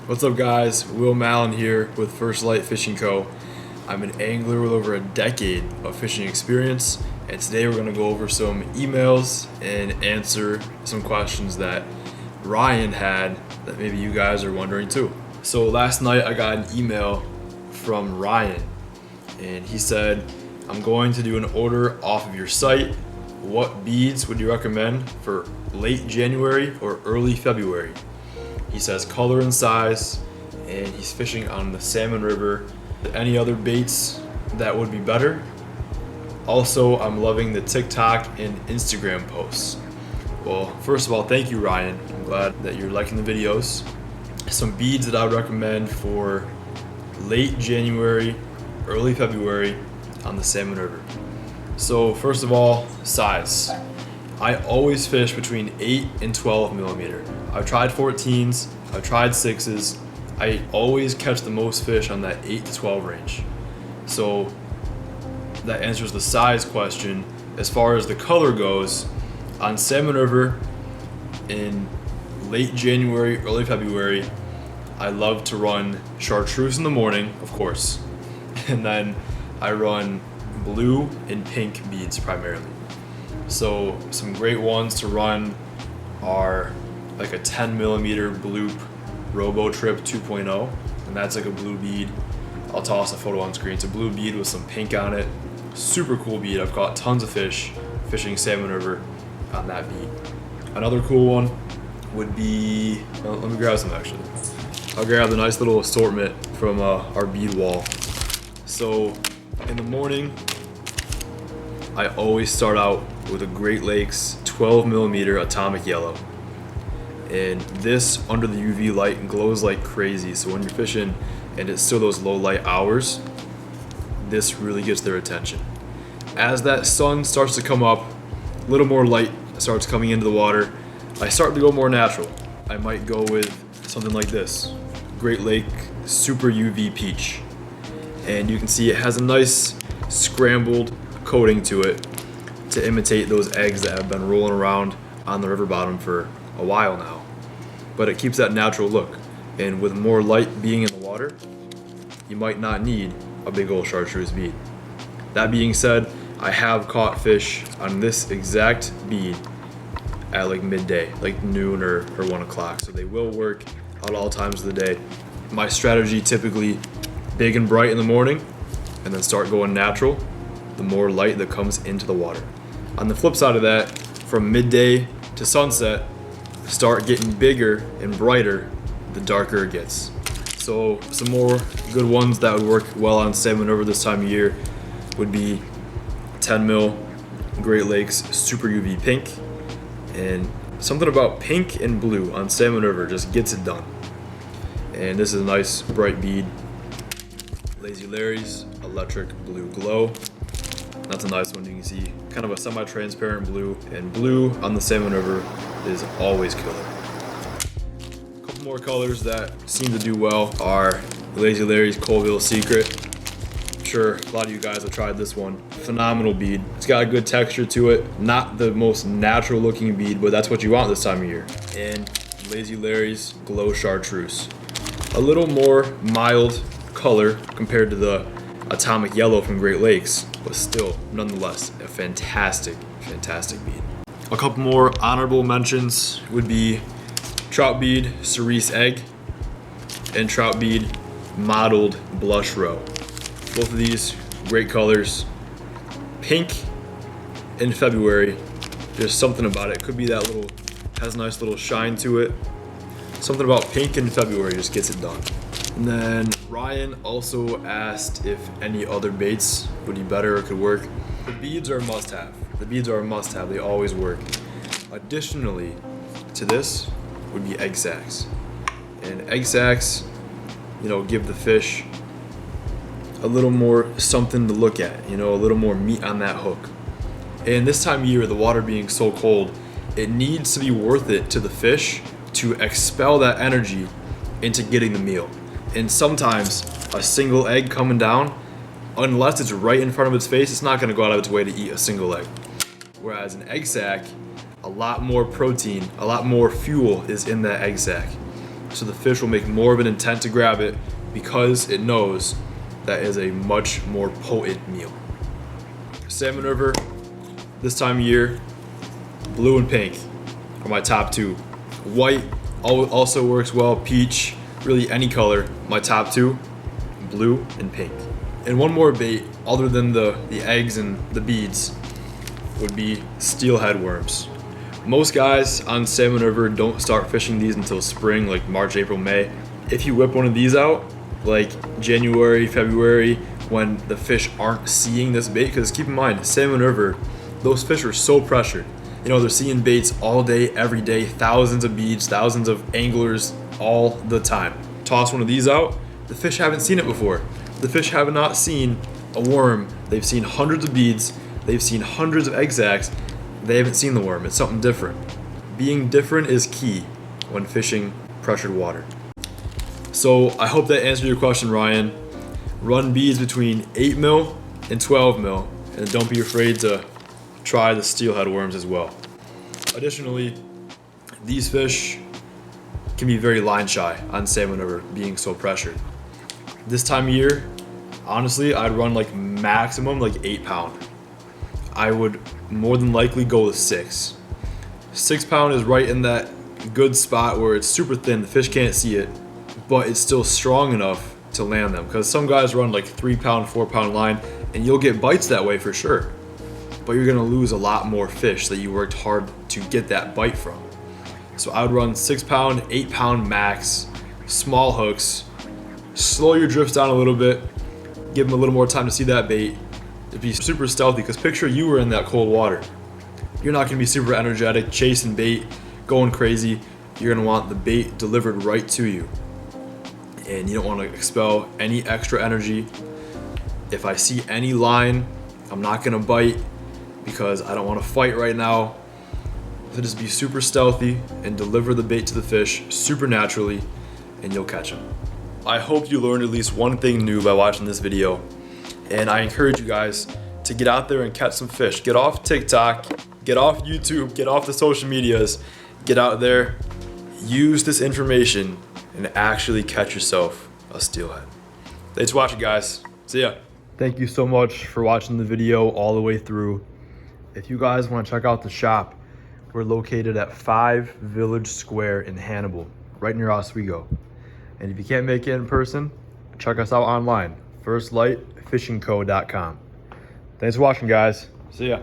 What's up, guys? Will Mallon here with First Light Fishing Co. I'm an angler with over a decade of fishing experience, and today we're going to go over some emails and answer some questions that Ryan had that maybe you guys are wondering too. So last night I got an email from Ryan, and he said, I'm going to do an order off of your site. What beads would you recommend for late January or early February? He says color and size, and he's fishing on the Salmon River. Any other baits that would be better? Also, I'm loving the TikTok and Instagram posts. Well, first of all, thank you, Ryan. I'm glad that you're liking the videos. Some beads that I would recommend for late January, early February on the Salmon River. So first of all, size. I always fish between 8 and 12 millimeter. I've tried 14s, I've tried 6s. I always catch the most fish on that 8 to 12 range. So that answers the size question. As far as the color goes, on Salmon River in late January, early February, I love to run chartreuse in the morning, of course, and then I run blue and pink beads primarily. So some great ones to run are like a 10 millimeter Bloop Robo Trip 2.0, and that's like a blue bead. I'll toss a photo on screen. It's a blue bead with some pink on it. Super cool bead. I've caught tons of fish fishing Salmon River on that bead. Another cool one would be, well, let me grab some actually. I'll grab the nice little assortment from our bead wall. So in the morning, I always start out with a Great Lakes 12 millimeter atomic yellow. And this under the UV light glows like crazy. So when you're fishing and it's still those low light hours, this really gets their attention. As that sun starts to come up, a little more light starts coming into the water, I start to go more natural. I might go with something like this, Great Lake Super UV Peach. And you can see it has a nice scrambled coating to it to imitate those eggs that have been rolling around on the river bottom for a while now. But it keeps that natural look. And with more light being in the water, you might not need a big old chartreuse bead. That being said, I have caught fish on this exact bead at like midday, like noon or 1 o'clock. So they will work at all times of the day. My strategy typically big and bright in the morning and then start going natural the more light that comes into the water. On the flip side of that, from midday to sunset, start getting bigger and brighter the darker it gets. So some more good ones that would work well on Salmon River this time of year would be 10 mil Great Lakes Super UV Pink, and something about pink and blue on Salmon River just gets it done. And this is a nice bright bead, Lazy Larry's Electric Blue Glow. That's a nice one. You can see kind of a semi-transparent blue, and blue on the Salmon River is always killer. A couple more colors that seem to do well are Lazy Larry's Colville Secret. I'm sure a lot of you guys have tried this one. Phenomenal bead. It's got a good texture to it. Not the most natural looking bead, but that's what you want this time of year. And Lazy Larry's Glow Chartreuse. A little more mild color compared to the atomic yellow from Great Lakes, but still nonetheless a fantastic bead. A couple more honorable mentions would be Trout Bead Cerise Egg and Trout Bead Mottled Blush Row. Both of these great colors. Pink in February, there's something about it. Could be that little, has a nice little shine to it. Something about pink in February just gets it done. And then Ryan also asked if any other baits would be better or could work. The beads are a must-have. The beads are a must-have. They always work. Additionally to this would be egg sacks. And egg sacks, give the fish a little more something to look at, a little more meat on that hook. And this time of year, the water being so cold, it needs to be worth it to the fish to expel that energy into getting the meal. And sometimes a single egg coming down, unless it's right in front of its face, it's not going to go out of its way to eat a single egg. Whereas an egg sac, a lot more protein, a lot more fuel is in that egg sac. so the fish will make more of an intent to grab it because it knows that is a much more potent meal. Salmon River, this time of year, blue and pink are my top two. White also works well, peach, really any color. My top two, blue and pink. And one more bait other than the eggs and the beads would be steelhead worms. Most guys on Salmon River don't start fishing these until spring, like March, April, May. If you whip one of these out, like January, February, when the fish aren't seeing this bait, because keep in mind, Salmon River, those fish are so pressured. You know, they're seeing baits all day, every day, thousands of beads, thousands of anglers all the time. Toss one of these out, the fish haven't seen it before. The fish have not seen a worm. They've seen hundreds of beads, they've seen hundreds of egg sacs. They haven't seen the worm. It's something different. Being different is key when fishing pressured water. So I hope that answered your question, Ryan. Run beads between 8 mil and 12 mil, and don't be afraid to try the steelhead worms as well. Additionally, these fish can be very line shy on Salmon River, being so pressured. This time of year, honestly, I'd run like maximum like 8 pound. I would more than likely go with 6. 6 pound is right in that good spot where it's super thin, the fish can't see it, but it's still strong enough to land them. Because some guys run like 3 pound, 4 pound line, and you'll get bites that way for sure. But you're gonna lose a lot more fish that you worked hard to get that bite from. So I would run 6 pound, 8 pound max, small hooks, slow your drifts down a little bit, give them a little more time to see that bait. It'd be super stealthy, because picture you were in that cold water. You're not gonna be super energetic, chasing bait, going crazy. You're gonna want the bait delivered right to you. And you don't wanna expel any extra energy. If I see any line, I'm not gonna bite because I don't wanna fight right now. So just be super stealthy and deliver the bait to the fish super naturally, and you'll catch them. I hope you learned at least one thing new by watching this video. And I encourage you guys to get out there and catch some fish. Get off TikTok, get off YouTube, get off the social medias, get out there, use this information, and actually catch yourself a steelhead. Thanks for watching, guys. See ya. Thank you so much for watching the video all the way through. If you guys want to check out the shop, we're located at 5 Village Square in Hannibal, right near Oswego. And if you can't make it in person, check us out online, firstlightfishingco.com. Thanks for watching, guys. See ya.